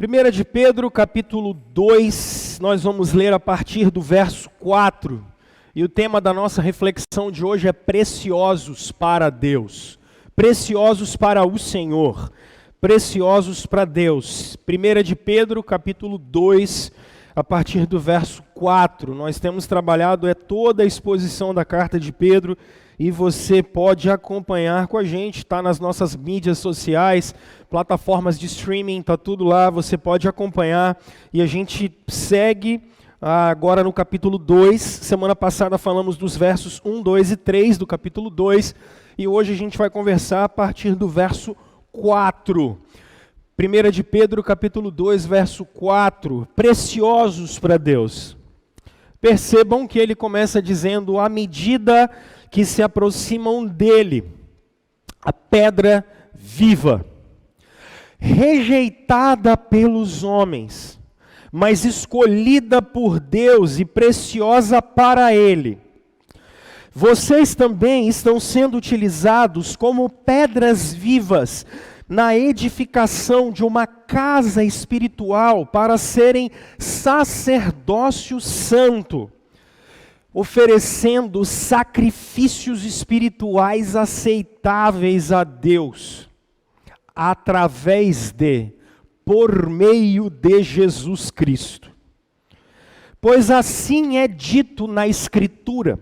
1 de Pedro, capítulo 2, nós vamos ler a partir do verso 4. E o tema da nossa reflexão de hoje é preciosos para Deus. Preciosos para o Senhor. Preciosos para Deus. 1 de Pedro, capítulo 2, a partir do verso 4. Nós temos trabalhado toda a exposição da carta de Pedro e você pode acompanhar com a gente, está nas nossas mídias sociais, plataformas de streaming, está tudo lá, você pode acompanhar. E a gente segue agora no capítulo 2, semana passada falamos dos versos 1, 2 e 3 do capítulo 2, e hoje a gente vai conversar a partir do verso 4. 1 de Pedro, capítulo 2, verso 4, preciosos para Deus. Percebam que ele começa dizendo, à medida que se aproximam dele, a pedra viva, rejeitada pelos homens, mas escolhida por Deus e preciosa para ele. Vocês também estão sendo utilizados como pedras vivas na edificação de uma casa espiritual para serem sacerdócio santo, oferecendo sacrifícios espirituais aceitáveis a Deus, por meio de Jesus Cristo. Pois assim é dito na Escritura: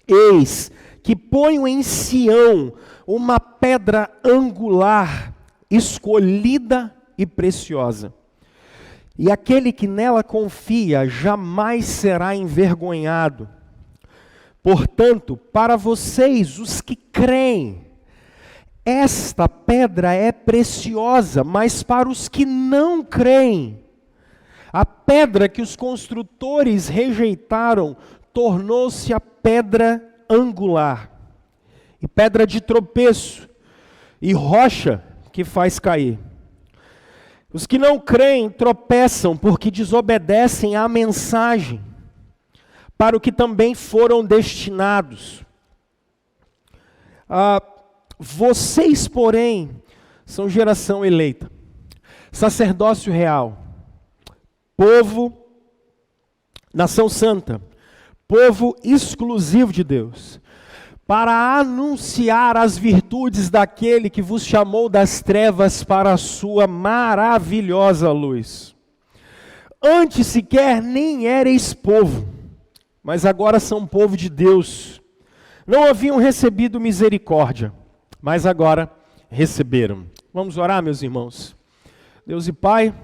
eis que ponho em Sião uma pedra angular, escolhida e preciosa. E aquele que nela confia jamais será envergonhado. Portanto, para vocês, os que creem, esta pedra é preciosa, mas para os que não creem, a pedra que os construtores rejeitaram tornou-se a pedra angular, e pedra de tropeço, e rocha que faz cair. Os que não creem tropeçam porque desobedecem à mensagem, para o que também foram destinados. Vocês, porém, são geração eleita, sacerdócio real, povo, nação santa, povo exclusivo de Deus, para anunciar as virtudes daquele que vos chamou das trevas para a sua maravilhosa luz. Antes sequer nem erais povo, mas agora são povo de Deus. Não haviam recebido misericórdia, mas agora receberam. Vamos orar, meus irmãos. Deus e Pai,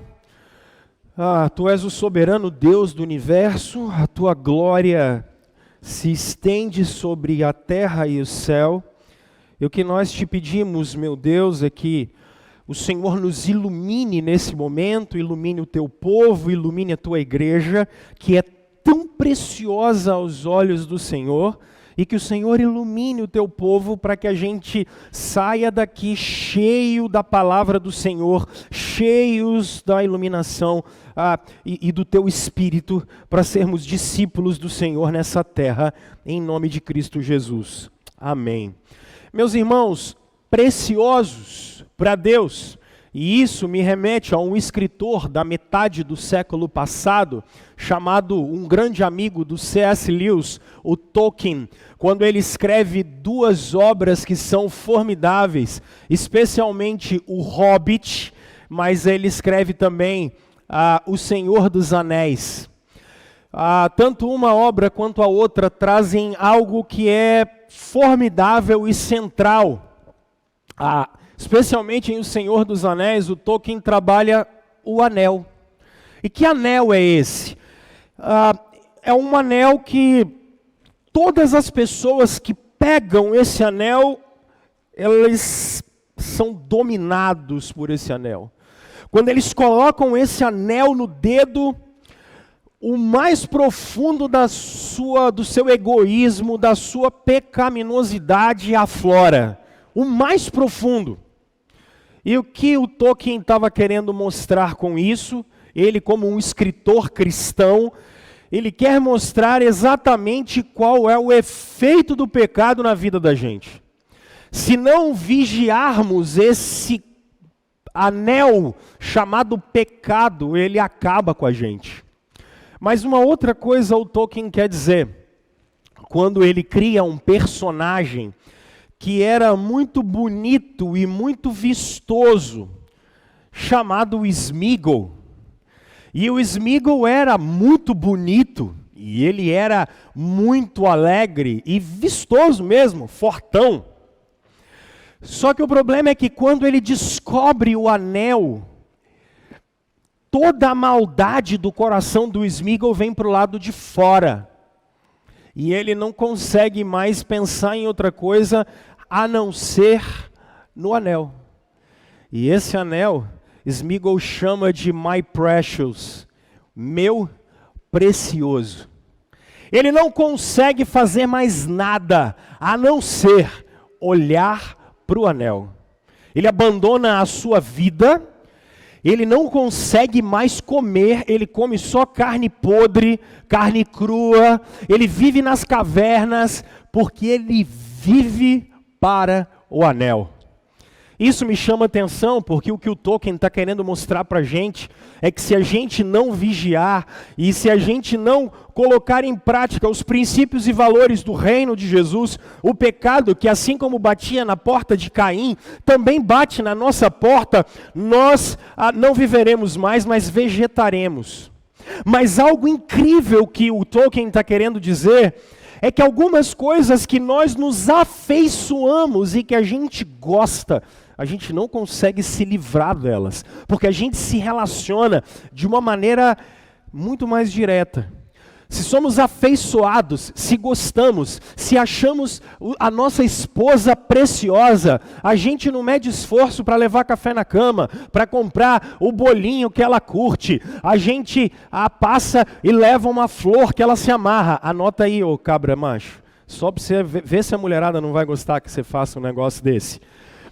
Tu és o soberano Deus do universo, a Tua glória se estende sobre a terra e o céu. E o que nós te pedimos, meu Deus, é que o Senhor nos ilumine nesse momento, ilumine o teu povo, ilumine a tua igreja, que é tão preciosa aos olhos do Senhor, e que o Senhor ilumine o teu povo para que a gente saia daqui cheio da palavra do Senhor, cheios da iluminação e do teu Espírito, para sermos discípulos do Senhor nessa terra, em nome de Cristo Jesus. Amém. Meus irmãos, preciosos para Deus, e isso me remete a um escritor da metade do século passado, chamado um grande amigo do C.S. Lewis, o Tolkien, quando ele escreve duas obras que são formidáveis, especialmente o Hobbit, mas ele escreve também O Senhor dos Anéis. Tanto uma obra quanto a outra trazem algo que é formidável e central. Especialmente em O Senhor dos Anéis, o Tolkien trabalha o anel. E que anel é esse? É um anel que todas as pessoas que pegam esse anel, eles são dominados por esse anel. Quando eles colocam esse anel no dedo, o mais profundo do seu egoísmo, da sua pecaminosidade aflora. O mais profundo. E o que o Tolkien estava querendo mostrar com isso, ele como um escritor cristão, ele quer mostrar exatamente qual é o efeito do pecado na vida da gente. Se não vigiarmos esse anel chamado pecado, ele acaba com a gente. Mas uma outra coisa o Tolkien quer dizer, quando ele cria um personagem que era muito bonito e muito vistoso, chamado Sméagol. E o Sméagol era muito bonito, e ele era muito alegre e vistoso mesmo, fortão. Só que o problema é que quando ele descobre o anel, toda a maldade do coração do Sméagol vem para o lado de fora. E ele não consegue mais pensar em outra coisa a não ser no anel. E esse anel, Sméagol chama de My Precious, meu precioso. Ele não consegue fazer mais nada a não ser olhar para o anel. Ele abandona a sua vida, ele não consegue mais comer, ele come só carne podre, carne crua, ele vive nas cavernas, porque ele vive para o anel. Isso me chama atenção, porque o que o Tolkien está querendo mostrar para a gente é que se a gente não vigiar e se a gente não colocar em prática os princípios e valores do reino de Jesus, o pecado que assim como batia na porta de Caim, também bate na nossa porta, nós não viveremos mais, mas vegetaremos. Mas algo incrível que o Tolkien está querendo dizer é que algumas coisas que nós nos afeiçoamos e que a gente gosta, a gente não consegue se livrar delas, porque a gente se relaciona de uma maneira muito mais direta. Se somos afeiçoados, se gostamos, se achamos a nossa esposa preciosa, a gente não mede esforço para levar café na cama, para comprar o bolinho que ela curte, a gente passa e leva uma flor que ela se amarra. Anota aí, ô cabra macho, só para você ver se a mulherada não vai gostar que você faça um negócio desse.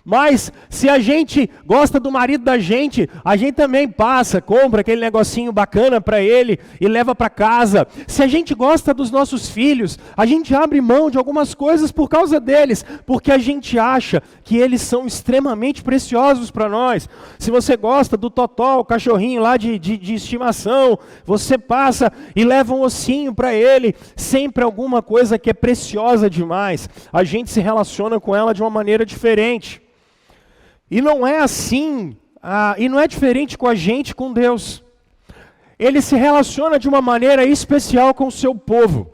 Mas se a gente gosta do marido da gente, a gente também passa, compra aquele negocinho bacana para ele e leva para casa. Se a gente gosta dos nossos filhos, a gente abre mão de algumas coisas por causa deles, porque a gente acha que eles são extremamente preciosos para nós. Se você gosta do Totó, o cachorrinho lá de estimação, você passa e leva um ossinho para ele, sempre alguma coisa que é preciosa demais. A gente se relaciona com ela de uma maneira diferente. E não é assim, e não é diferente com a gente, com Deus. Ele se relaciona de uma maneira especial com o seu povo.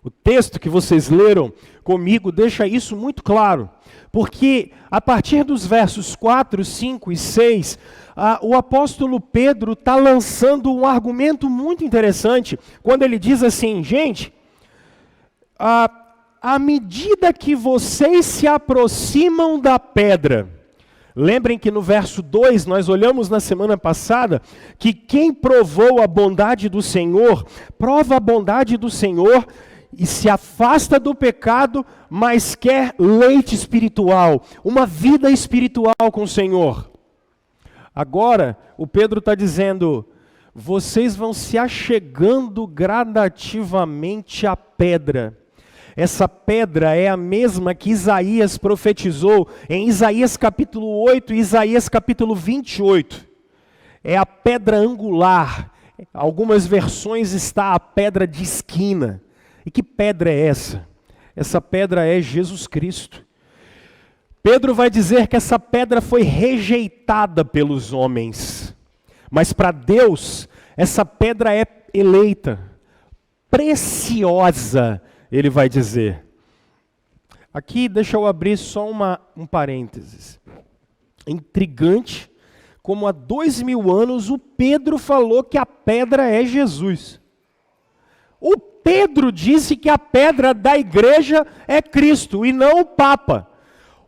O texto que vocês leram comigo deixa isso muito claro. Porque a partir dos versos 4, 5 e 6, o apóstolo Pedro está lançando um argumento muito interessante. Quando ele diz assim, gente, à medida que vocês se aproximam da pedra, lembrem que no verso 2, nós olhamos na semana passada, que quem provou a bondade do Senhor, prova a bondade do Senhor e se afasta do pecado, mas quer leite espiritual, uma vida espiritual com o Senhor. Agora, o Pedro está dizendo, vocês vão se achegando gradativamente à pedra. Essa pedra é a mesma que Isaías profetizou em Isaías capítulo 8 e Isaías capítulo 28. É a pedra angular. Algumas versões está a pedra de esquina. E que pedra é essa? Essa pedra é Jesus Cristo. Pedro vai dizer que essa pedra foi rejeitada pelos homens. Mas para Deus, essa pedra é eleita, preciosa, ele vai dizer. Aqui, deixa eu abrir só um parênteses. Intrigante, como há 2000 anos o Pedro falou que a pedra é Jesus. O Pedro disse que a pedra da igreja é Cristo e não o Papa.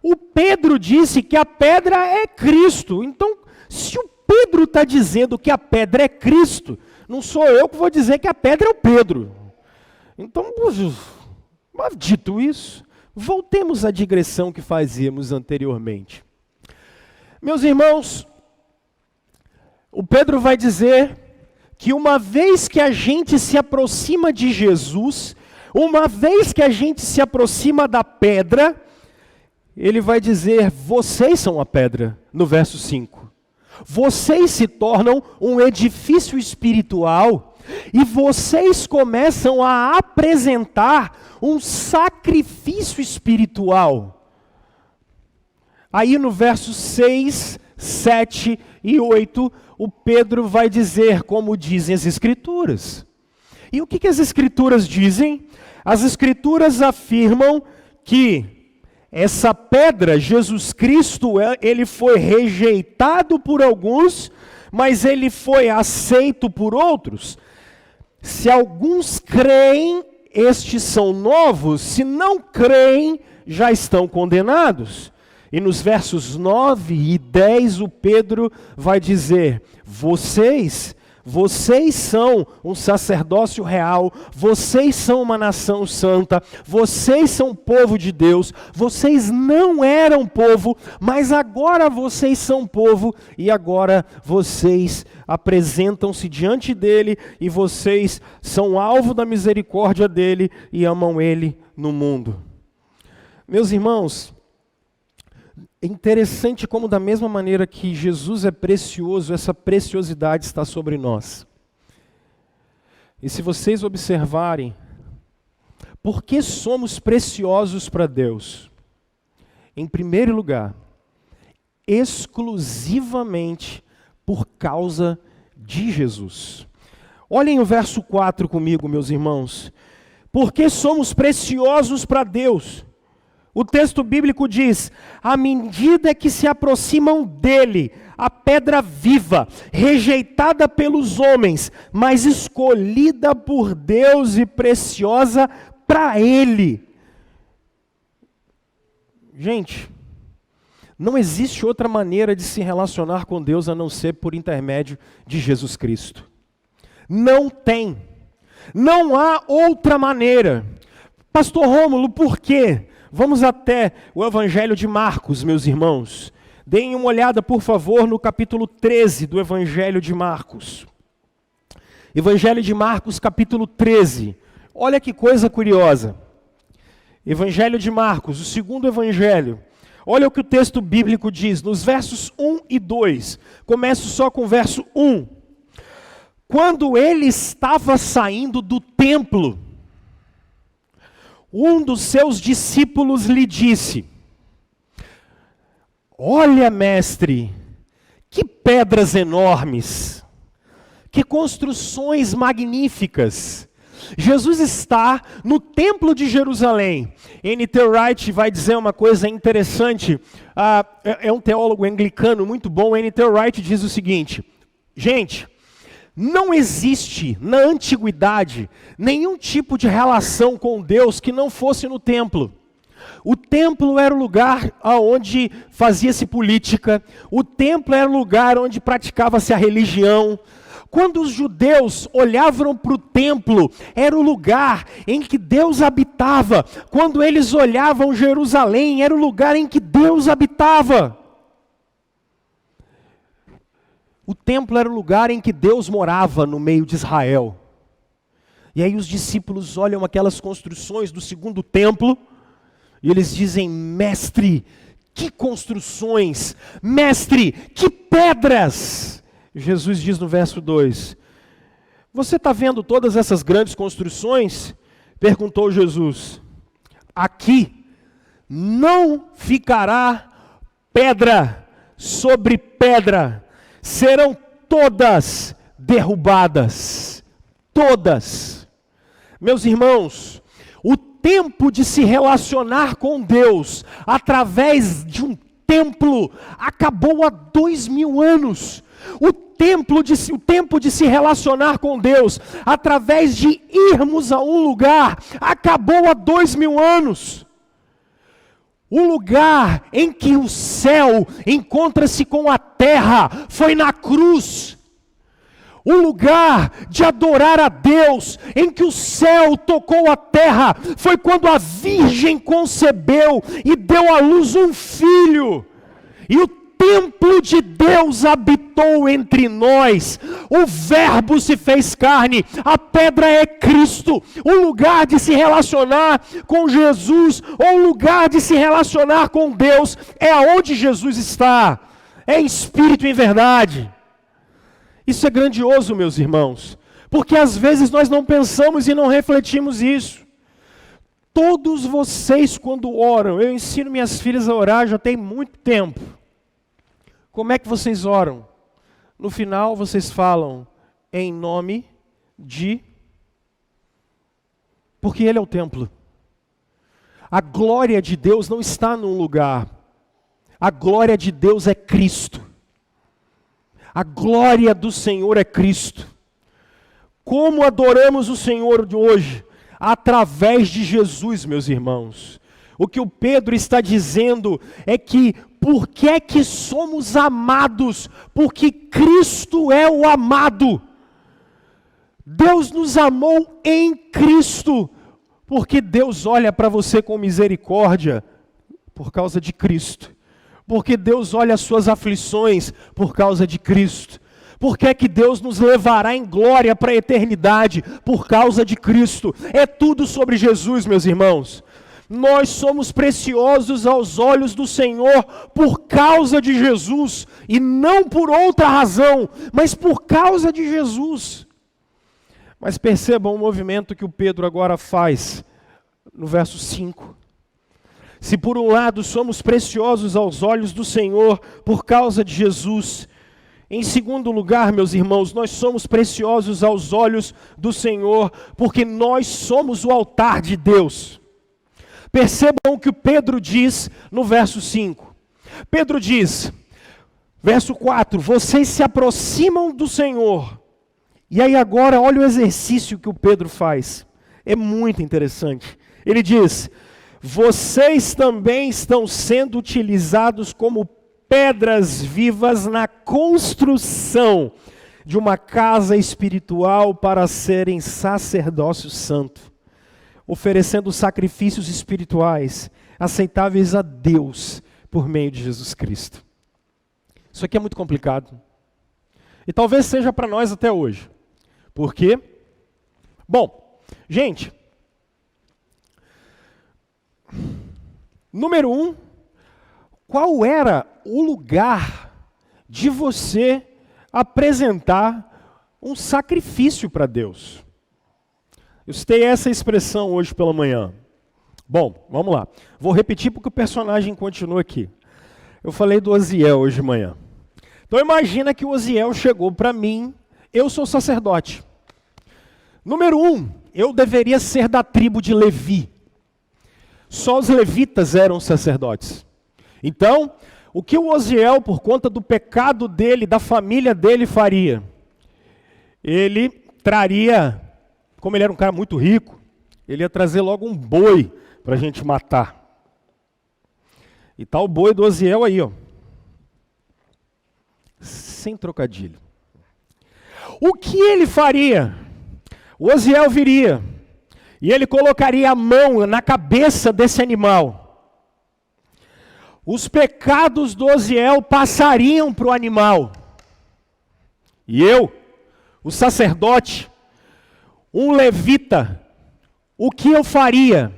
O Pedro disse que a pedra é Cristo. Então, se o Pedro está dizendo que a pedra é Cristo, não sou eu que vou dizer que a pedra é o Pedro. Então, dito isso, voltemos à digressão que fazíamos anteriormente. Meus irmãos, o Pedro vai dizer que uma vez que a gente se aproxima de Jesus, uma vez que a gente se aproxima da pedra, ele vai dizer, vocês são a pedra, no verso 5. Vocês se tornam um edifício espiritual e vocês começam a apresentar um sacrifício espiritual. Aí no versos 6, 7 e 8, o Pedro vai dizer como dizem as Escrituras. E o que as Escrituras dizem? As Escrituras afirmam que essa pedra, Jesus Cristo, ele foi rejeitado por alguns, mas ele foi aceito por outros. Se alguns creem, estes são novos, se não creem, já estão condenados. E nos versos 9 e 10, o Pedro vai dizer: vocês são um sacerdócio real, vocês são uma nação santa, vocês são povo de Deus, vocês não eram povo, mas agora vocês são povo, e agora vocês apresentam-se diante dele, e vocês são alvo da misericórdia dele, e amam ele no mundo. Meus irmãos, é interessante como da mesma maneira que Jesus é precioso, essa preciosidade está sobre nós. E se vocês observarem, por que somos preciosos para Deus? Em primeiro lugar, exclusivamente por causa de Jesus. Olhem o verso 4 comigo, meus irmãos. Por que somos preciosos para Deus? O texto bíblico diz: à medida que se aproximam dele, a pedra viva, rejeitada pelos homens, mas escolhida por Deus e preciosa para ele. Gente, não existe outra maneira de se relacionar com Deus a não ser por intermédio de Jesus Cristo. Não tem. Não há outra maneira. Pastor Rômulo, por quê? Vamos até o Evangelho de Marcos, meus irmãos. Deem uma olhada, por favor, no capítulo 13 do Evangelho de Marcos. Evangelho de Marcos, capítulo 13. Olha que coisa curiosa. Evangelho de Marcos, o segundo evangelho. Olha o que o texto bíblico diz, nos versos 1 e 2. Começo só com o verso 1. Quando ele estava saindo do templo, um dos seus discípulos lhe disse: olha, mestre, que pedras enormes, que construções magníficas. Jesus está no templo de Jerusalém. N.T. Wright vai dizer uma coisa interessante, é um teólogo anglicano muito bom. N.T. Wright diz o seguinte: gente, não existe na antiguidade nenhum tipo de relação com Deus que não fosse no templo. O templo era o lugar onde fazia-se política, o templo era o lugar onde praticava-se a religião. Quando os judeus olhavam para o templo, era o lugar em que Deus habitava. Quando eles olhavam Jerusalém, era o lugar em que Deus habitava. O templo era o lugar em que Deus morava no meio de Israel. E aí os discípulos olham aquelas construções do segundo templo e eles dizem: mestre, que construções! Mestre, que pedras! Jesus diz no verso 2: você está vendo todas essas grandes construções? Perguntou Jesus. Aqui não ficará pedra sobre pedra, serão todas derrubadas. Todas. Meus irmãos, o tempo de se relacionar com Deus através de um templo acabou há 2000 anos. O tempo de se relacionar com Deus através de irmos a um lugar acabou há 2000 anos. O lugar em que o céu encontra-se com a terra foi na cruz. O lugar de adorar a Deus, em que o céu tocou a terra, foi quando a Virgem concebeu e deu à luz um filho. E o templo de Deus habitou entre nós. O Verbo se fez carne. A pedra é Cristo. O lugar de se relacionar com Jesus, ou o lugar de se relacionar com Deus, é aonde Jesus está. é em espírito e em verdade. Isso é grandioso, meus irmãos, porque às vezes nós não pensamos e não refletimos isso. Todos vocês, quando oram, eu ensino minhas filhas a orar já tem muito tempo. Como é que vocês oram? No final vocês falam, em nome de... Porque Ele é o templo. A glória de Deus não está num lugar. A glória de Deus é Cristo. A glória do Senhor é Cristo. Como adoramos o Senhor de hoje? Através de Jesus, meus irmãos. O que o Pedro está dizendo é que por que é que somos amados? Porque Cristo é o amado. Deus nos amou em Cristo, porque Deus olha para você com misericórdia por causa de Cristo. Porque Deus olha as suas aflições por causa de Cristo. Por que é que Deus nos levará em glória para a eternidade? Por causa de Cristo. É tudo sobre Jesus, meus irmãos. Nós somos preciosos aos olhos do Senhor por causa de Jesus. E não por outra razão, mas por causa de Jesus. Mas percebam o movimento que o Pedro agora faz no verso 5. Se por um lado somos preciosos aos olhos do Senhor por causa de Jesus, em segundo lugar, meus irmãos, nós somos preciosos aos olhos do Senhor porque nós somos o altar de Deus. Percebam o que o Pedro diz no verso 5. Pedro diz, verso 4, vocês se aproximam do Senhor. E aí agora, olha o exercício que o Pedro faz. É muito interessante. Ele diz, vocês também estão sendo utilizados como pedras vivas na construção de uma casa espiritual para serem sacerdócio santo, oferecendo sacrifícios espirituais aceitáveis a Deus por meio de Jesus Cristo. Isso aqui é muito complicado. E talvez seja para nós até hoje. Por quê? Bom, gente, número 1, qual era o lugar de você apresentar um sacrifício para Deus? Eu citei essa expressão hoje pela manhã. Bom, vamos lá. Vou repetir porque o personagem continua aqui. Eu falei do Osiel hoje de manhã. Então imagina que o Osiel chegou para mim, eu sou sacerdote. Número 1, eu deveria ser da tribo de Levi. Só os levitas eram sacerdotes. Então, o que o Osiel, por conta do pecado dele, da família dele, faria? Ele traria, como ele era um cara muito rico, ele ia trazer logo um boi para a gente matar. E tá o boi do Osiel aí, ó. Sem trocadilho. O que ele faria? O Osiel viria e ele colocaria a mão na cabeça desse animal. Os pecados do Osiel passariam para o animal. E eu, o sacerdote, um levita, o que eu faria?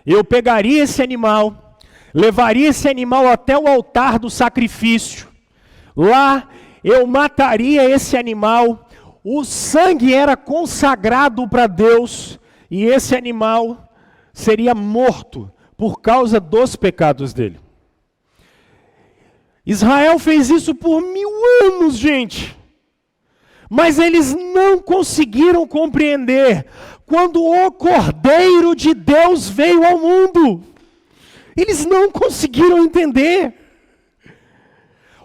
Eu pegaria esse animal, levaria esse animal até o altar do sacrifício. Lá eu mataria esse animal, o sangue era consagrado para Deus e esse animal seria morto por causa dos pecados dele. Israel fez isso por 1000 anos, gente. Mas eles não conseguiram compreender quando o Cordeiro de Deus veio ao mundo. Eles não conseguiram entender.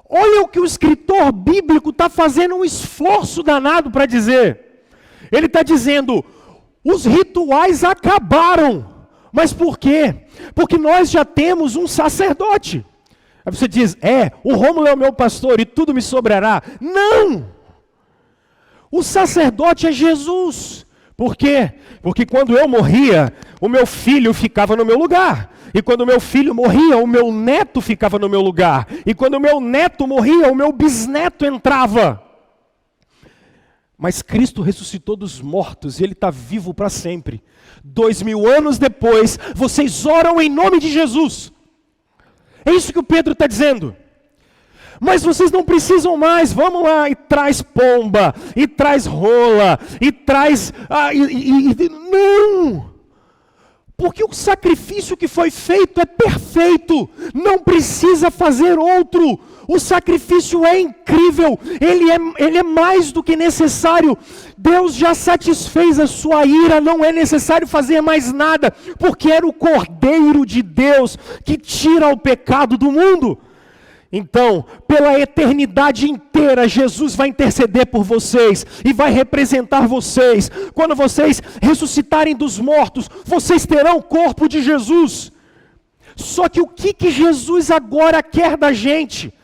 Olha o que o escritor bíblico está fazendo um esforço danado para dizer. Ele está dizendo, os rituais acabaram. Mas por quê? Porque nós já temos um sacerdote. Aí você diz, o Rômulo é o meu pastor e tudo me sobrará. Não! O sacerdote é Jesus. Por quê? Porque quando eu morria, o meu filho ficava no meu lugar. E quando o meu filho morria, o meu neto ficava no meu lugar. E quando o meu neto morria, o meu bisneto entrava. Mas Cristo ressuscitou dos mortos e Ele está vivo para sempre. 2000 anos depois, vocês oram em nome de Jesus. É isso que o Pedro está dizendo. Mas vocês não precisam mais, vamos lá, e traz pomba, e traz rola, e traz... Não! Porque o sacrifício que foi feito é perfeito, não precisa fazer outro. O sacrifício é incrível, ele é mais do que necessário. Deus já satisfez a sua ira, não é necessário fazer mais nada, porque era o Cordeiro de Deus que tira o pecado do mundo. Então, pela eternidade inteira, Jesus vai interceder por vocês e vai representar vocês. Quando vocês ressuscitarem dos mortos, vocês terão o corpo de Jesus. Só que o que Jesus agora quer da gente?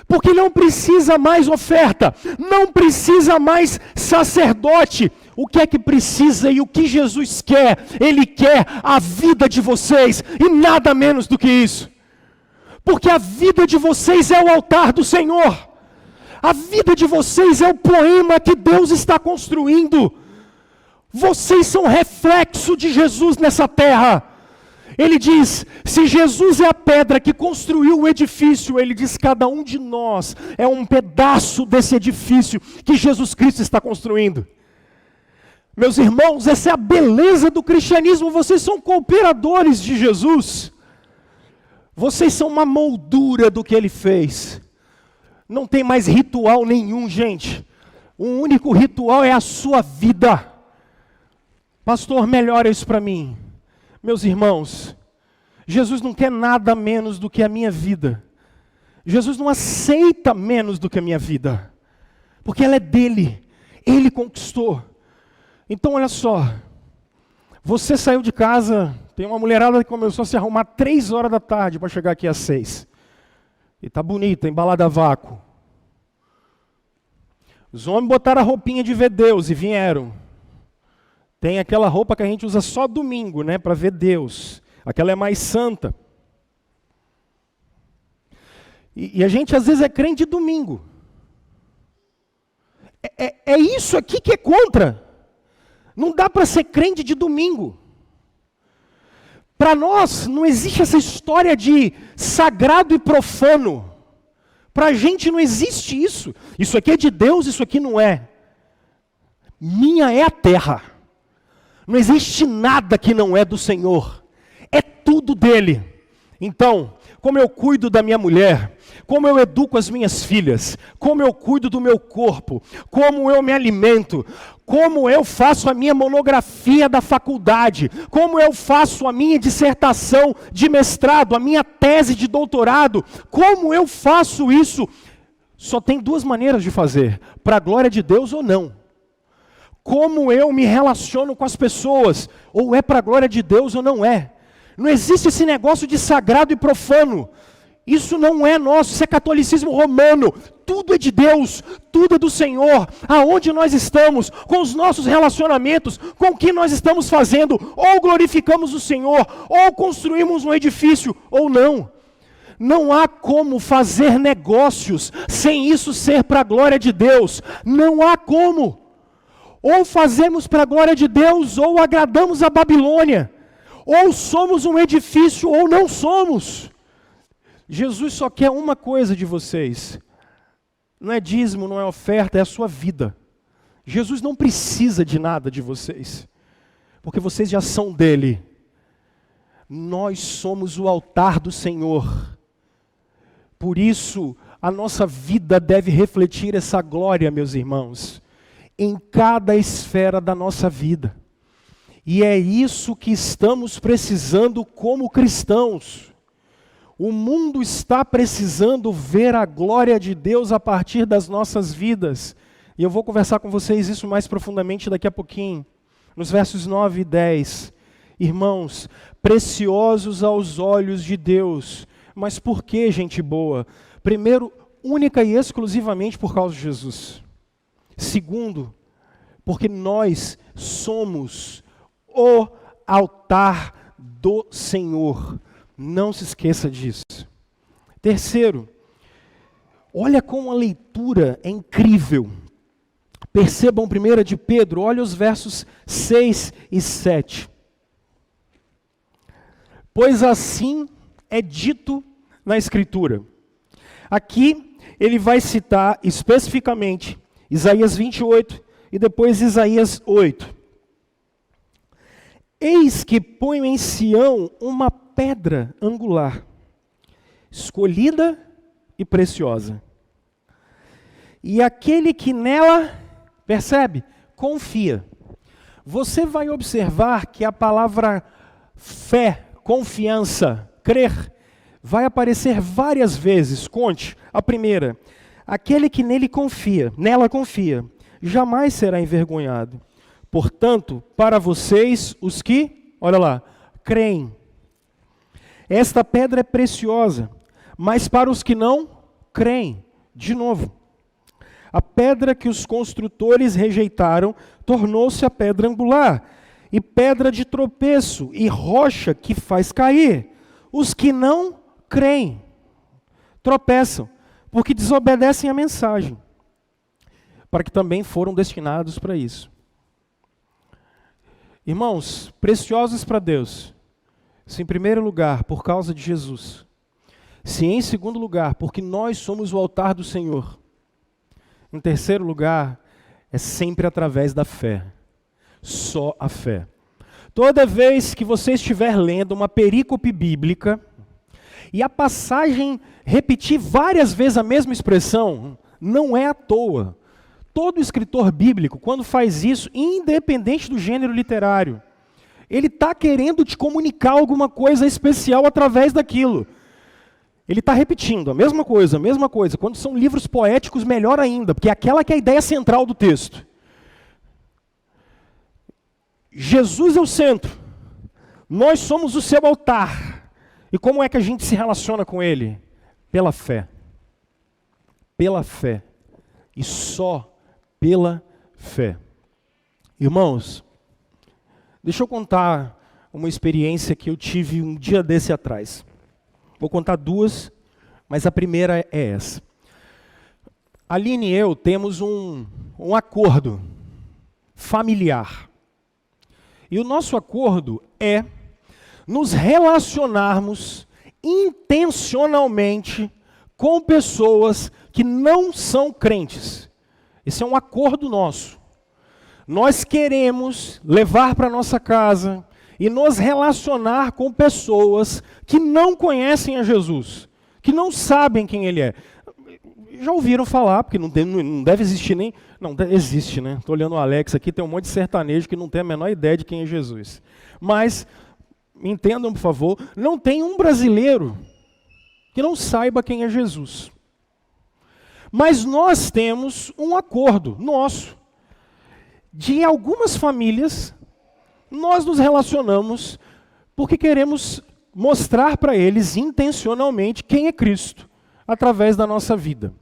Porque não precisa mais oferta, não precisa mais sacerdote. O que é que precisa e o que Jesus quer? Ele quer a vida de vocês e nada menos do que isso. Porque a vida de vocês é o altar do Senhor. A vida de vocês é o poema que Deus está construindo. Vocês são reflexo de Jesus nessa terra. Ele diz, se Jesus é a pedra que construiu o edifício, ele diz, cada um de nós é um pedaço desse edifício que Jesus Cristo está construindo. Meus irmãos, essa é a beleza do cristianismo, vocês são cooperadores de Jesus. Vocês são uma moldura do que ele fez. Não tem mais ritual nenhum, gente. O único ritual é a sua vida. Pastor, melhora isso para mim. Meus irmãos, Jesus não quer nada menos do que a minha vida. Jesus não aceita menos do que a minha vida. Porque ela é dele. Ele conquistou. Então olha só. Você saiu de casa... Tem uma mulherada que começou a se arrumar 3 horas da tarde para chegar aqui às 6. E tá bonita, embalada a vácuo. Os homens botaram a roupinha de ver Deus e vieram. Tem aquela roupa que a gente usa só domingo, né, para ver Deus. Aquela é mais santa. E a gente às vezes é crente de domingo. É isso aqui que é contra. Não dá para ser crente de domingo. Para nós, não existe essa história de sagrado e profano. Para a gente não existe isso. Isso aqui é de Deus, isso aqui não é. Minha é a terra. Não existe nada que não é do Senhor. É tudo dele. Então, como eu cuido da minha mulher, como eu educo as minhas filhas, como eu cuido do meu corpo, como eu me alimento, como eu faço a minha monografia da faculdade, como eu faço a minha dissertação de mestrado, a minha tese de doutorado, como eu faço isso, só tem 2 maneiras de fazer, para a glória de Deus ou não. Como eu me relaciono com as pessoas, ou é para a glória de Deus ou não é. Não existe esse negócio de sagrado e profano. Isso não é nosso, isso é catolicismo romano. Tudo é de Deus, tudo é do Senhor. Aonde nós estamos, com os nossos relacionamentos, com o que nós estamos fazendo, ou glorificamos o Senhor, ou construímos um edifício, ou não. Não há como fazer negócios sem isso ser para a glória de Deus. Não há como. Ou fazemos para a glória de Deus, ou agradamos a Babilônia. Ou somos um edifício, ou não somos. Jesus só quer uma coisa de vocês. Não é dízimo, não é oferta, é a sua vida. Jesus não precisa de nada de vocês. Porque vocês já são dele. Nós somos o altar do Senhor. Por isso, a nossa vida deve refletir essa glória, meus irmãos, em cada esfera da nossa vida. E é isso que estamos precisando como cristãos. O mundo está precisando ver a glória de Deus a partir das nossas vidas. E eu vou conversar com vocês isso mais profundamente daqui a pouquinho. Nos versos 9 e 10. Irmãos, preciosos aos olhos de Deus. Mas por que, gente boa? Primeiro, única e exclusivamente por causa de Jesus. Segundo, porque nós somos o altar do Senhor. Não se esqueça disso. Terceiro, olha como a leitura é incrível. Percebam 1 de Pedro, olha os versos 6 e 7. Pois assim é dito na Escritura. Aqui ele vai citar especificamente Isaías 28 e depois Isaías 8. Eis que ponho em Sião uma pedra angular, escolhida e preciosa. E aquele que nela, percebe? Confia. Você vai observar que a palavra fé, confiança, crer, vai aparecer várias vezes. Conte. A primeira, aquele que nele confia, nela confia, jamais será envergonhado. Portanto, para vocês, os que, olha lá, creem. Esta pedra é preciosa, mas para os que não creem, de novo, a pedra que os construtores rejeitaram tornou-se a pedra angular, e pedra de tropeço, e rocha que faz cair. Os que não creem tropeçam, porque desobedecem a mensagem, para que também foram destinados para isso. Irmãos, preciosos para Deus, se em primeiro lugar, por causa de Jesus, se em segundo lugar, porque nós somos o altar do Senhor, em terceiro lugar, é sempre através da fé, só a fé. Toda vez que você estiver lendo uma perícope bíblica, e a passagem repetir várias vezes a mesma expressão, não é à toa. Todo escritor bíblico, quando faz isso, independente do gênero literário, ele está querendo te comunicar alguma coisa especial através daquilo. Ele está repetindo a mesma coisa, a mesma coisa. Quando são livros poéticos, melhor ainda, porque aquela que é a ideia central do texto. Jesus é o centro. Nós somos o seu altar. E como é que a gente se relaciona com ele? Pela fé. Pela fé. E só pela fé. Irmãos, deixa eu contar uma experiência que eu tive um dia desse atrás. Vou contar duas, mas a primeira é essa. A Aline e eu temos um acordo familiar. E o nosso acordo é nos relacionarmos intencionalmente com pessoas que não são crentes. Esse é um acordo nosso. Nós queremos levar para nossa casa e nos relacionar com pessoas que não conhecem a Jesus, que não sabem quem Ele é. Já ouviram falar, porque não deve existir nem... Não, existe, né? Estou olhando o Alex aqui, tem um monte de sertanejo que não tem a menor ideia de quem é Jesus. Mas, me entendam, por favor, não tem um brasileiro que não saiba quem é Jesus. Mas nós temos um acordo nosso, de algumas famílias, nós nos relacionamos porque queremos mostrar para eles intencionalmente quem é Cristo, através da nossa vida.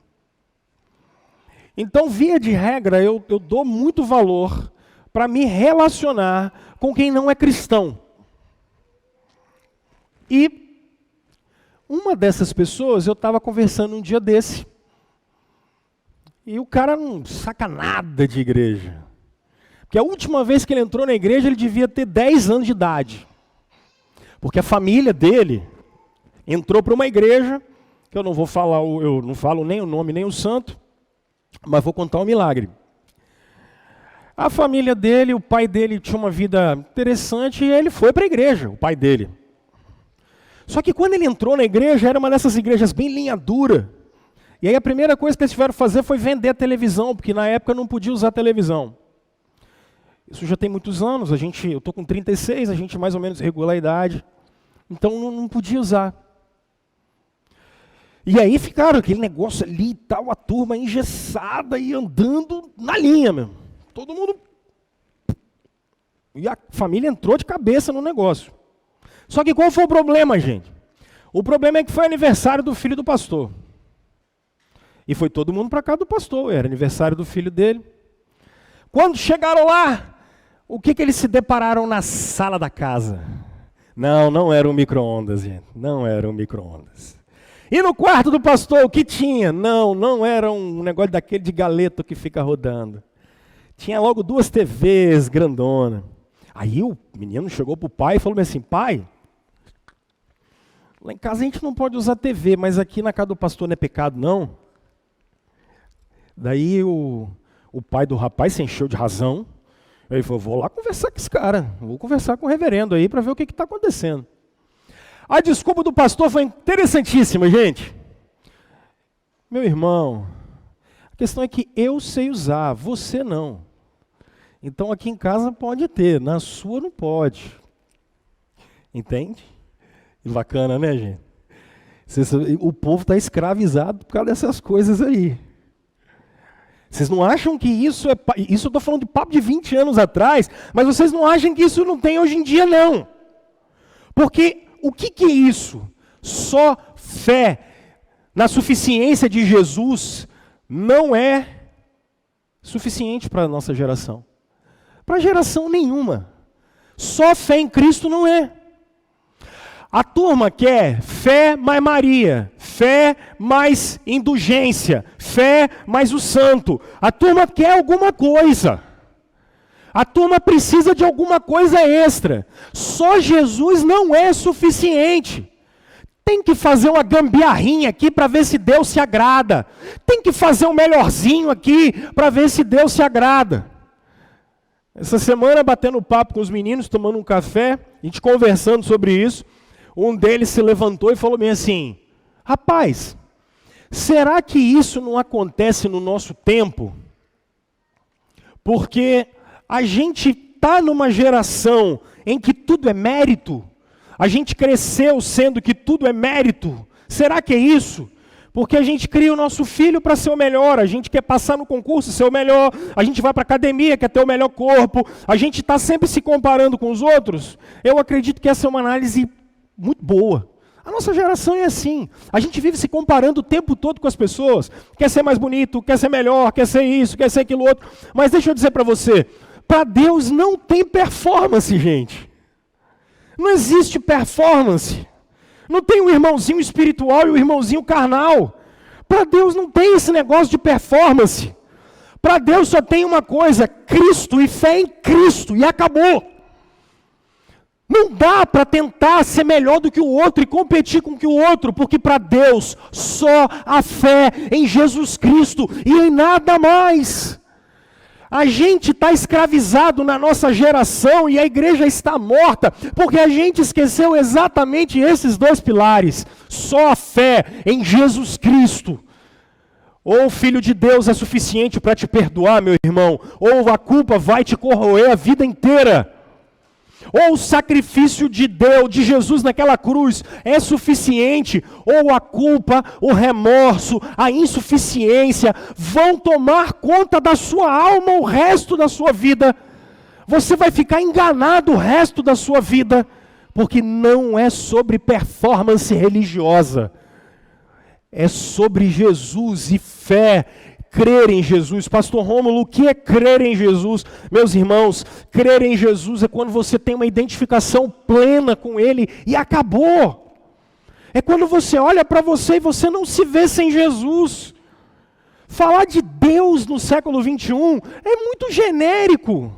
Então, via de regra, eu dou muito valor para me relacionar com quem não é cristão. E uma dessas pessoas, eu estava conversando um dia desse, e o cara não saca nada de igreja. Porque a última vez que ele entrou na igreja, ele devia ter 10 anos de idade. Porque a família dele entrou para uma igreja, que eu não vou falar, eu não falo nem o nome, nem o santo, mas vou contar um milagre. A família dele, o pai dele tinha uma vida interessante e ele foi para a igreja, o pai dele. Só que quando ele entrou na igreja, era uma dessas igrejas bem linha dura. E aí a primeira coisa que eles tiveram que fazer foi vender a televisão, porque na época não podia usar televisão. Isso já tem muitos anos, eu estou com 36, a gente mais ou menos regula a idade. Então não podia usar. E aí ficaram aquele negócio ali e tal, a turma engessada e andando na linha mesmo. Todo mundo... E a família entrou de cabeça no negócio. Só que qual foi o problema, gente? O problema é que foi aniversário do filho do pastor. E foi todo mundo para casa do pastor, era aniversário do filho dele. Quando chegaram lá, o que eles se depararam na sala da casa? Não era um micro-ondas, gente. Não era um micro-ondas. E no quarto do pastor, o que tinha? Não era um negócio daquele de galeto que fica rodando. Tinha logo 2 TVs grandona. Aí o menino chegou para o pai e falou assim, pai, lá em casa a gente não pode usar TV, mas aqui na casa do pastor não é pecado, não? Daí o pai do rapaz se encheu de razão. Ele falou, vou lá conversar com esse cara, vou conversar com o reverendo aí para ver o que está acontecendo. A desculpa do pastor foi interessantíssima, gente. Meu irmão, a questão é que eu sei usar, você não. Então aqui em casa pode ter, na sua não pode. Entende? E bacana, né, gente? O povo está escravizado por causa dessas coisas aí. Vocês não acham que isso é... Isso eu estou falando de papo de 20 anos atrás, mas vocês não acham que isso não tem hoje em dia, não. Porque o que é isso? Só fé na suficiência de Jesus não é suficiente para a nossa geração. Para geração nenhuma. Só fé em Cristo não é. A turma quer fé mais Maria, fé mais indulgência, fé mais o santo. A turma quer alguma coisa. A turma precisa de alguma coisa extra. Só Jesus não é suficiente. Tem que fazer uma gambiarrinha aqui para ver se Deus se agrada. Tem que fazer um melhorzinho aqui para ver se Deus se agrada. Essa semana, batendo papo com os meninos, tomando um café, a gente conversando sobre isso, um deles se levantou e falou bem assim, rapaz, será que isso não acontece no nosso tempo? Porque a gente está numa geração em que tudo é mérito, a gente cresceu sendo que tudo é mérito, será que é isso? Porque a gente cria o nosso filho para ser o melhor, a gente quer passar no concurso, ser o melhor, a gente vai para a academia, quer ter o melhor corpo, a gente está sempre se comparando com os outros. Eu acredito que essa é uma análise muito boa. A nossa geração é assim, a gente vive se comparando o tempo todo com as pessoas, quer ser mais bonito, quer ser melhor, quer ser isso, quer ser aquilo outro, mas deixa eu dizer para você, para Deus não tem performance, gente. Não existe performance. Não tem um irmãozinho espiritual e um irmãozinho carnal. Para Deus não tem esse negócio de performance. Para Deus só tem uma coisa, Cristo e fé em Cristo, e acabou. Não dá para tentar ser melhor do que o outro e competir com o outro, porque para Deus só a fé em Jesus Cristo e em nada mais. A gente está escravizado na nossa geração e a igreja está morta, porque a gente esqueceu exatamente esses dois pilares. Só a fé em Jesus Cristo. Ou o Filho de Deus é suficiente para te perdoar, meu irmão, ou a culpa vai te corroer a vida inteira. Ou o sacrifício de Deus, de Jesus naquela cruz é suficiente, ou a culpa, o remorso, a insuficiência vão tomar conta da sua alma o resto da sua vida. Você vai ficar enganado o resto da sua vida, porque não é sobre performance religiosa, é sobre Jesus e fé. Crer em Jesus. Pastor Rômulo, o que é crer em Jesus? Meus irmãos, crer em Jesus é quando você tem uma identificação plena com Ele e acabou. É quando você olha para você e você não se vê sem Jesus. Falar de Deus no século 21 é muito genérico.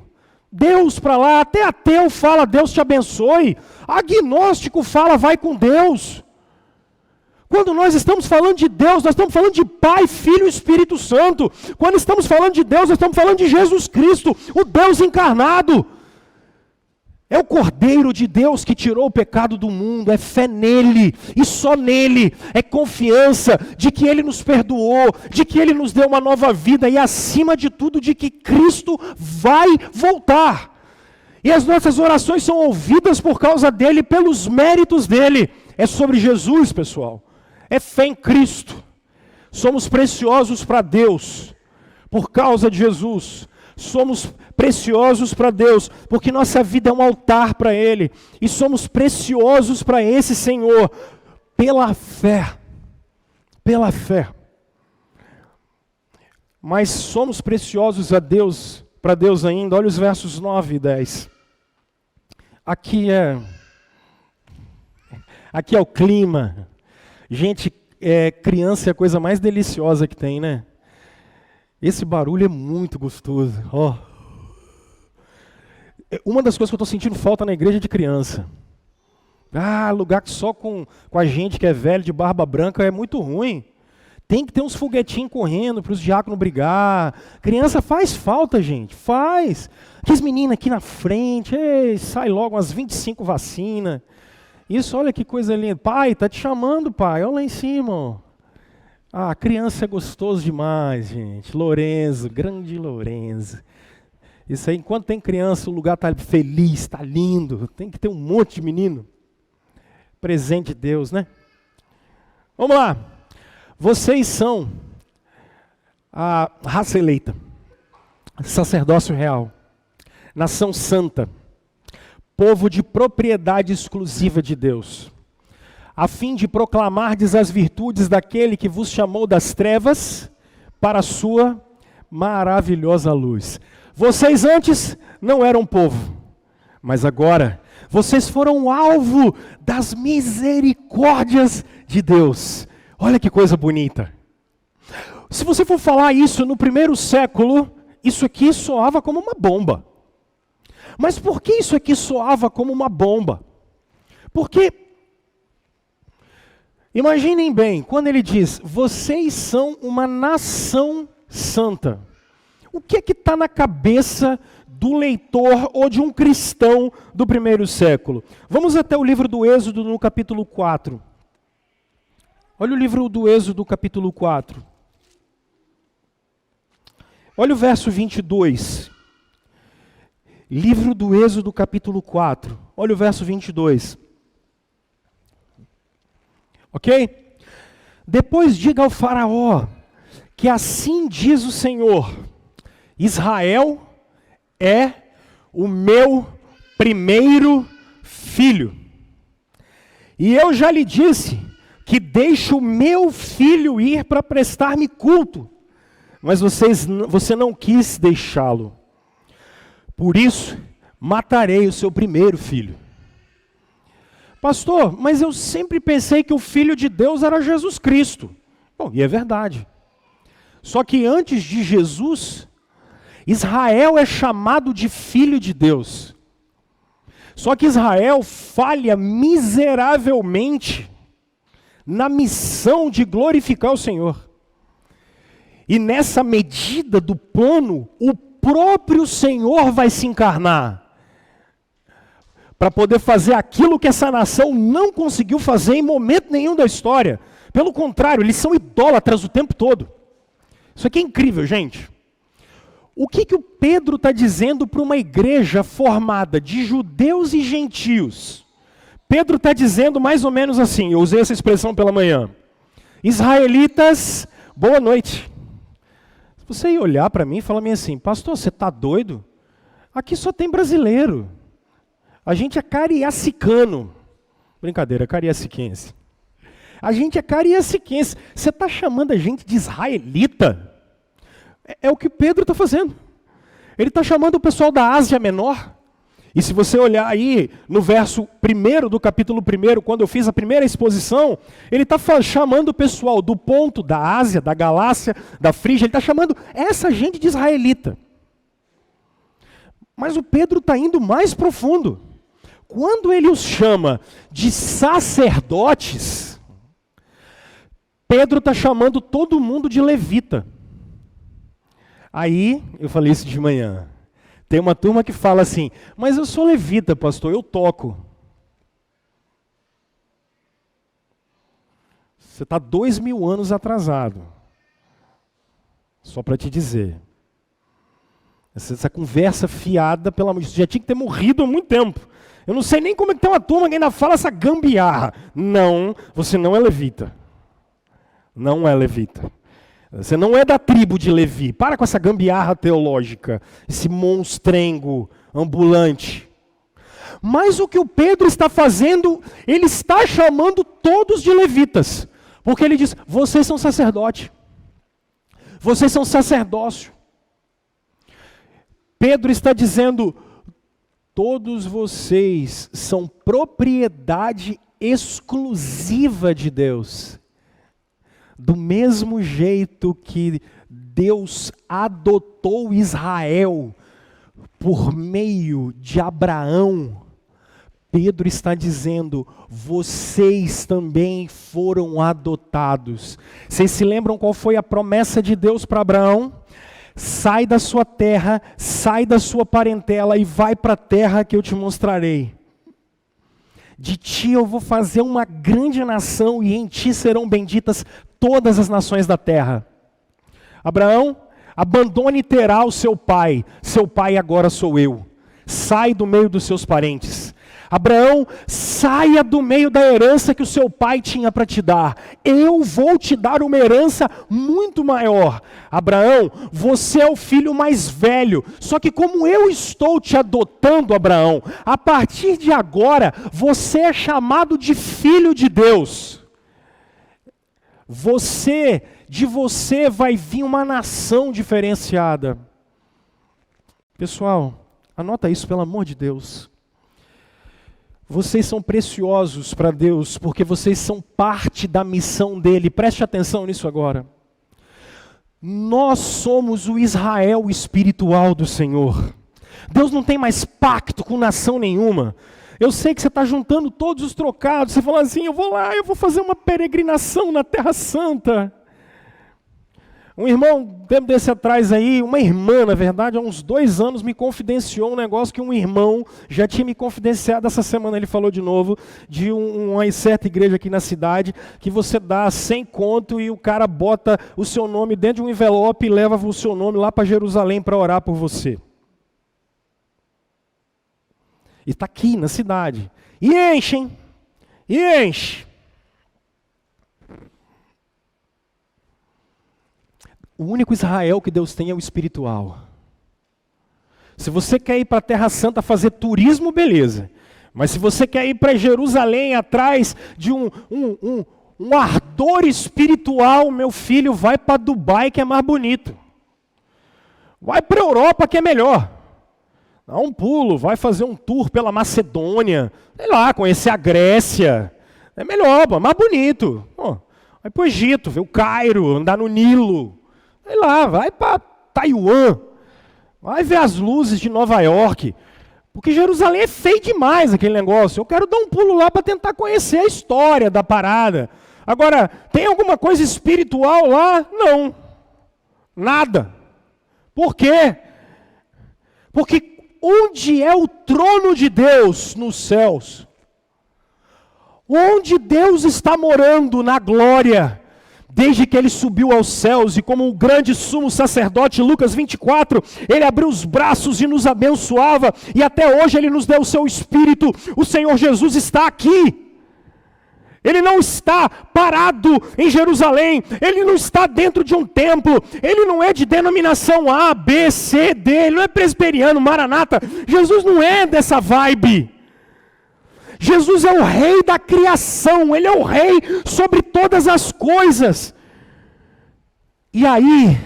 Deus para lá, até ateu fala Deus te abençoe. Agnóstico fala vai com Deus. Quando nós estamos falando de Deus, nós estamos falando de Pai, Filho e Espírito Santo. Quando estamos falando de Deus, nós estamos falando de Jesus Cristo, o Deus encarnado. É o Cordeiro de Deus que tirou o pecado do mundo, é fé nele, e só nele, é confiança de que Ele nos perdoou, de que Ele nos deu uma nova vida, e acima de tudo, de que Cristo vai voltar. E as nossas orações são ouvidas por causa dele, pelos méritos dele. É sobre Jesus, pessoal. É fé em Cristo. Somos preciosos para Deus por causa de Jesus. Somos preciosos para Deus porque nossa vida é um altar para Ele. E somos preciosos para esse Senhor pela fé. Pela fé. Mas somos preciosos a Deus, para Deus ainda. Olha os versos 9 e 10. Aqui é o clima. Gente, criança é a coisa mais deliciosa que tem, né? Esse barulho é muito gostoso. Oh. Uma das coisas que eu estou sentindo falta na igreja é de criança. Lugar que só com a gente que é velho, de barba branca, é muito ruim. Tem que ter uns foguetinhos correndo para os diáconos brigar. Criança faz falta, gente, faz. Aqueles meninos aqui na frente, ei, sai logo umas 25 vacinas. Isso, olha que coisa linda. Pai, tá te chamando, pai, olha lá em cima. Ó. Ah, criança é gostoso demais, gente. Lorenzo, grande Lorenzo. Isso aí, enquanto tem criança, o lugar está feliz, está lindo. Tem que ter um monte de menino. Presente de Deus, né? Vamos lá. Vocês são a raça eleita, sacerdócio real, nação santa, povo de propriedade exclusiva de Deus, a fim de proclamardes as virtudes daquele que vos chamou das trevas para a sua maravilhosa luz. Vocês antes não eram povo, mas agora vocês foram alvo das misericórdias de Deus. Olha que coisa bonita. Se você for falar isso no primeiro século, isso aqui soava como uma bomba. Mas por que isso aqui soava como uma bomba? Porque, imaginem bem, quando ele diz, vocês são uma nação santa. O que é que está na cabeça do leitor ou de um cristão do primeiro século? Vamos até o livro do Êxodo no capítulo 4. Olha o livro do Êxodo, capítulo 4. Olha o verso 22. Livro do Êxodo, capítulo 4. Olha o verso 22. Ok? Depois diga ao faraó que assim diz o Senhor, Israel é o meu primeiro filho. E eu já lhe disse que deixo o meu filho ir para prestar-me culto, mas você não quis deixá-lo. Por isso, matarei o seu primeiro filho. Pastor, mas eu sempre pensei que o Filho de Deus era Jesus Cristo. Bom, e é verdade. Só que antes de Jesus, Israel é chamado de Filho de Deus. Só que Israel falha miseravelmente na missão de glorificar o Senhor. E nessa medida do plano, o próprio Senhor vai se encarnar para poder fazer aquilo que essa nação não conseguiu fazer em momento nenhum da história. Pelo contrário, eles são idólatras o tempo todo. Isso aqui é incrível, gente. O que o Pedro está dizendo para uma igreja formada de judeus e gentios? Pedro está dizendo mais ou menos assim, eu usei essa expressão pela manhã. Israelitas, boa noite. Se você ir olhar para mim e falar assim, pastor, você está doido? Aqui só tem brasileiro. A gente é cariacicano. Brincadeira, cariaciquense. A gente é cariaciquense. Você está chamando a gente de israelita? É o que Pedro está fazendo. Ele está chamando o pessoal da Ásia Menor. E se você olhar aí no verso 1 do capítulo 1, quando eu fiz a primeira exposição, ele está chamando o pessoal do ponto da Ásia, da Galácia, da Frígia, ele está chamando essa gente de israelita. Mas o Pedro está indo mais profundo. Quando ele os chama de sacerdotes, Pedro está chamando todo mundo de levita. Aí, eu falei isso de manhã. Tem uma turma que fala assim, mas eu sou levita, pastor, eu toco. Você está 2000 anos atrasado. Só para te dizer. Essa conversa fiada, pelo amor de Deus, já tinha que ter morrido há muito tempo. Eu não sei nem como é que tem uma turma que ainda fala essa gambiarra. Não, você não é levita. Não é levita. Você não é da tribo de Levi. Para com essa gambiarra teológica, esse monstrengo ambulante. Mas o que o Pedro está fazendo, ele está chamando todos de levitas. Porque ele diz, vocês são sacerdote. Vocês são sacerdócio. Pedro está dizendo, todos vocês são propriedade exclusiva de Deus. Do mesmo jeito que Deus adotou Israel por meio de Abraão Pedro está dizendo, vocês também foram adotados. Vocês se lembram qual foi a promessa de Deus para Abraão? Sai da sua terra, sai da sua parentela e vai para a terra que eu te mostrarei. De ti eu vou fazer uma grande nação e em ti serão benditas todas as nações da terra. Abraão, abandone Terá, o seu pai agora sou eu. Sai do meio dos seus parentes. Abraão, saia do meio da herança que o seu pai tinha para te dar. Eu vou te dar uma herança muito maior. Abraão, você é o filho mais velho. Só que como eu estou te adotando, Abraão, a partir de agora, você é chamado de filho de Deus. De você vai vir uma nação diferenciada. Pessoal, anota isso, pelo amor de Deus. Vocês são preciosos para Deus, porque vocês são parte da missão dele. Preste atenção nisso agora. Nós somos o Israel espiritual do Senhor. Deus não tem mais pacto com nação nenhuma. Eu sei que você está juntando todos os trocados. Você fala assim, eu vou lá, eu vou fazer uma peregrinação na Terra Santa. Um irmão, tempo desse atrás aí, uma irmã, na verdade, há uns 2 anos, me confidenciou um negócio que um irmão já tinha me confidenciado essa semana, ele falou de novo, de uma certa igreja aqui na cidade, que você dá 100 conto e o cara bota o seu nome dentro de um envelope e leva o seu nome lá para Jerusalém para orar por você. E está aqui na cidade. E enche, hein? E enche. O único Israel que Deus tem é o espiritual. Se você quer ir para a Terra Santa fazer turismo, beleza. Mas se você quer ir para Jerusalém atrás de um ardor espiritual, meu filho, vai para Dubai que é mais bonito. Vai para a Europa que é melhor. Dá um pulo, vai fazer um tour pela Macedônia. Sei lá, conhecer a Grécia. É melhor, mais bonito. Vai para o Egito, ver o Cairo, andar no Nilo. Vai lá, vai para Taiwan, vai ver as luzes de Nova York, porque Jerusalém é feio demais aquele negócio. Eu quero dar um pulo lá para tentar conhecer a história da parada. Agora, tem alguma coisa espiritual lá? Não, nada. Por quê? Porque onde é o trono de Deus nos céus? Onde Deus está morando na glória? Desde que ele subiu aos céus e como um grande sumo sacerdote, Lucas 24, ele abriu os braços e nos abençoava, e até hoje ele nos deu o seu Espírito. O Senhor Jesus está aqui. Ele não está parado em Jerusalém, ele não está dentro de um templo, ele não é de denominação A, B, C, D, ele não é presbiteriano, maranata. Jesus não é dessa vibe. Jesus é o rei da criação, ele é o rei sobre todas as coisas. E aí,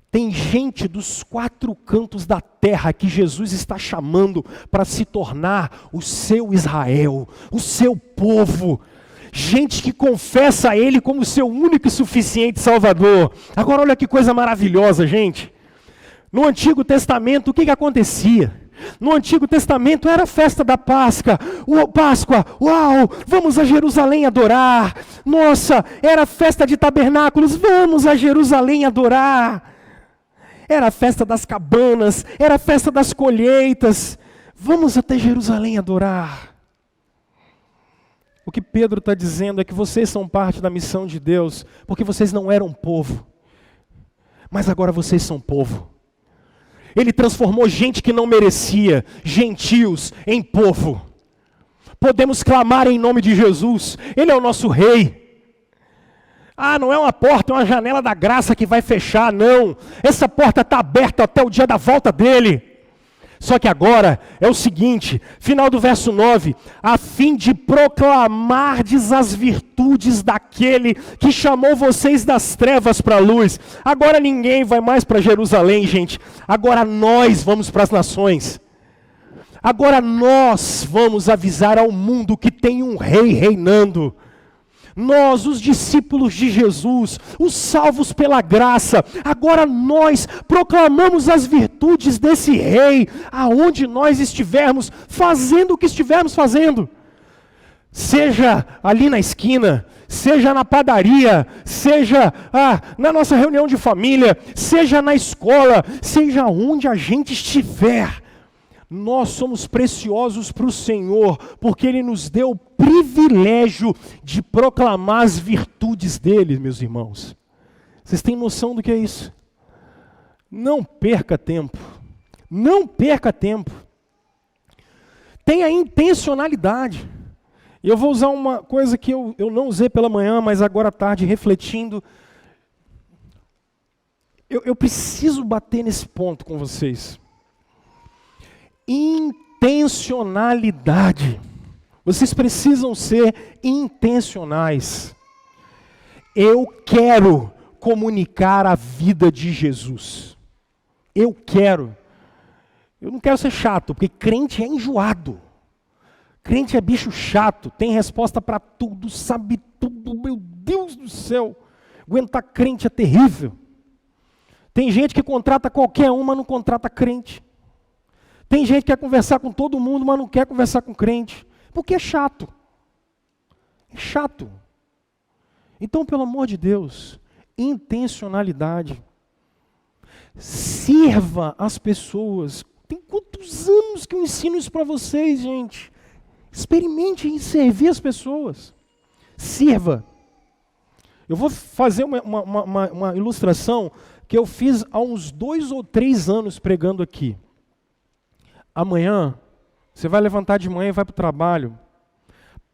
tem gente dos 4 cantos da terra que Jesus está chamando para se tornar o seu Israel, o seu povo. Gente que confessa a ele como seu único e suficiente Salvador. Agora olha que coisa maravilhosa, gente. No Antigo Testamento, o que acontecia? No Antigo Testamento era a festa da Páscoa, uau, vamos a Jerusalém adorar. Nossa, era a festa de tabernáculos, vamos a Jerusalém adorar. Era a festa das cabanas, era a festa das colheitas, vamos até Jerusalém adorar. O que Pedro está dizendo é que vocês são parte da missão de Deus, porque vocês não eram povo, mas agora vocês são povo. Ele transformou gente que não merecia, gentios, em povo. Podemos clamar em nome de Jesus, ele é o nosso rei. Não é uma porta, é uma janela da graça que vai fechar, não. Essa porta está aberta até o dia da volta dele. Só que agora é o seguinte, final do verso 9, a fim de proclamardes as virtudes daquele que chamou vocês das trevas para a luz. Agora ninguém vai mais para Jerusalém, gente. Agora nós vamos para as nações. Agora nós vamos avisar ao mundo que tem um rei reinando. Nós, os discípulos de Jesus, os salvos pela graça, agora nós proclamamos as virtudes desse rei, aonde nós estivermos, fazendo o que estivermos fazendo. Seja ali na esquina, seja na padaria, seja na nossa reunião de família, seja na escola, seja onde a gente estiver. Nós somos preciosos para o Senhor, porque Ele nos deu o privilégio de proclamar as virtudes dEle, meus irmãos. Vocês têm noção do que é isso? Não perca tempo. Não perca tempo. Tenha intencionalidade. E eu vou usar uma coisa que eu não usei pela manhã, mas agora à tarde, refletindo. Eu preciso bater nesse ponto com vocês. Intencionalidade. Vocês precisam ser intencionais. Eu quero comunicar a vida de Jesus. Eu não quero ser chato, porque crente é enjoado. Crente é bicho chato, tem resposta para tudo, sabe tudo, meu Deus do céu. Aguentar crente é terrível. Tem gente que contrata qualquer um, mas não contrata crente. Tem gente que quer conversar com todo mundo, mas não quer conversar com crente. Porque é chato. É chato. Então, pelo amor de Deus, intencionalidade. Sirva as pessoas. Tem quantos anos que eu ensino isso para vocês, gente? Experimente em servir as pessoas. Sirva. Eu vou fazer uma ilustração que eu fiz há uns 2 ou 3 anos pregando aqui. Amanhã, você vai levantar de manhã e vai para o trabalho.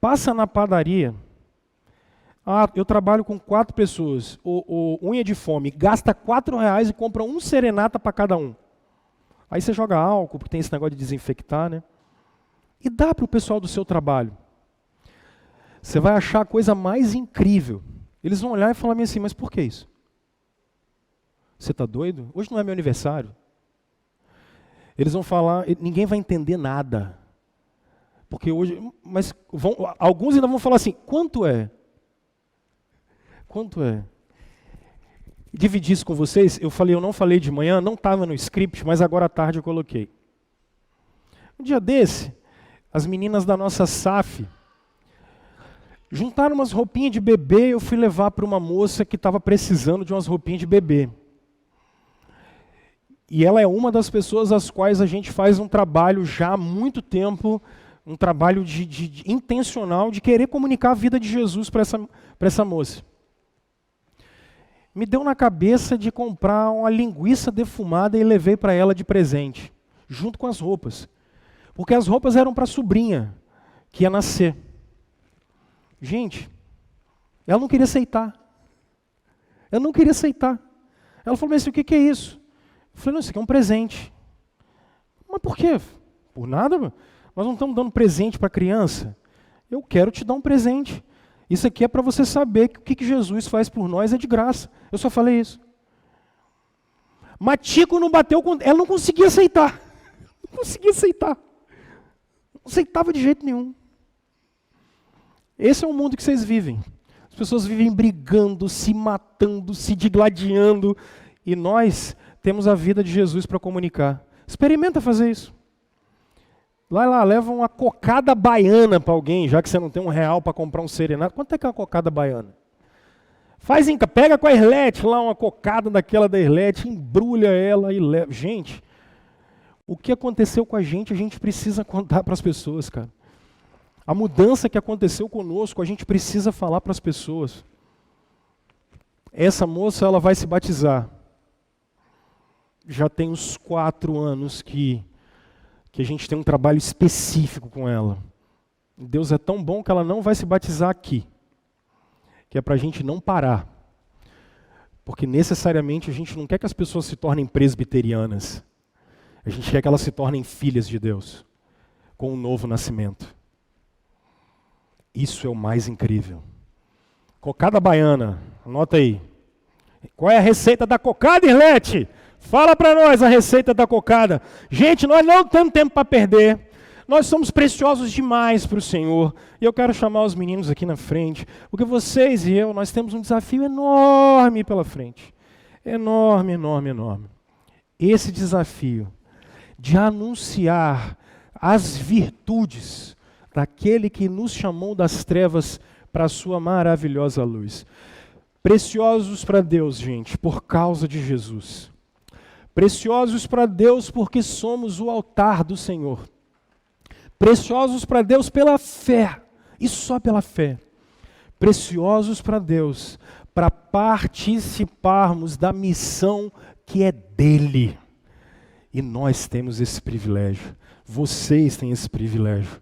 Passa na padaria. Eu trabalho com 4 pessoas. O unha de fome gasta R$4 e compra um serenata para cada um. Aí você joga álcool, porque tem esse negócio de desinfectar, né? E dá para o pessoal do seu trabalho. Você vai achar a coisa mais incrível. Eles vão olhar e falar assim, mas por que isso? Você está doido? Hoje não é meu aniversário. Eles vão falar, ninguém vai entender nada. Porque hoje, alguns ainda vão falar assim, quanto é? Quanto é? Dividir isso com vocês, eu não falei de manhã, não estava no script, mas agora à tarde eu coloquei. Um dia desse, as meninas da nossa SAF juntaram umas roupinhas de bebê, eu fui levar para uma moça que estava precisando de umas roupinhas de bebê. E ela é uma das pessoas às quais a gente faz um trabalho já há muito tempo, um trabalho de intencional de querer comunicar a vida de Jesus para essa moça. Me deu na cabeça de comprar uma linguiça defumada e levei para ela de presente, junto com as roupas. Porque as roupas eram para a sobrinha, que ia nascer. Gente, ela não queria aceitar. Eu não queria aceitar. Ela falou, mas o que é isso? Eu falei, não, isso aqui é um presente. Mas por quê? Por nada, nós não estamos dando presente para a criança. Eu quero te dar um presente. Isso aqui é para você saber que o que Jesus faz por nós é de graça. Eu só falei isso. Mas Tico não bateu com... Ela não conseguia aceitar. Não conseguia aceitar. Não aceitava de jeito nenhum. Esse é o mundo que vocês vivem. As pessoas vivem brigando, se matando, se digladiando. E nós temos a vida de Jesus para comunicar. Experimenta fazer isso. Vai lá, leva uma cocada baiana para alguém, já que você não tem R$1 para comprar um serenata. Quanto é que é uma cocada baiana? Pega com a Erlete lá uma cocada daquela da Erlete, embrulha ela e leva. Gente, o que aconteceu com a gente precisa contar para as pessoas, cara. A mudança que aconteceu conosco, a gente precisa falar para as pessoas. Essa moça, ela vai se batizar. Já tem uns 4 anos que a gente tem um trabalho específico com ela. Deus é tão bom que ela não vai se batizar aqui. Que é para a gente não parar. Porque necessariamente a gente não quer que as pessoas se tornem presbiterianas. A gente quer que elas se tornem filhas de Deus. Com um novo nascimento. Isso é o mais incrível. Cocada baiana, anota aí. Qual é a receita da cocada, Irlete? Fala para nós a receita da cocada. Gente, nós não temos tempo para perder. Nós somos preciosos demais para o Senhor. E eu quero chamar os meninos aqui na frente, porque vocês e eu, nós temos um desafio enorme pela frente. Enorme, enorme, enorme. Esse desafio de anunciar as virtudes daquele que nos chamou das trevas para a sua maravilhosa luz. Preciosos para Deus, gente, por causa de Jesus. Preciosos para Deus porque somos o altar do Senhor. Preciosos para Deus pela fé, e só pela fé. Preciosos para Deus para participarmos da missão que é dele. E nós temos esse privilégio. Vocês têm esse privilégio.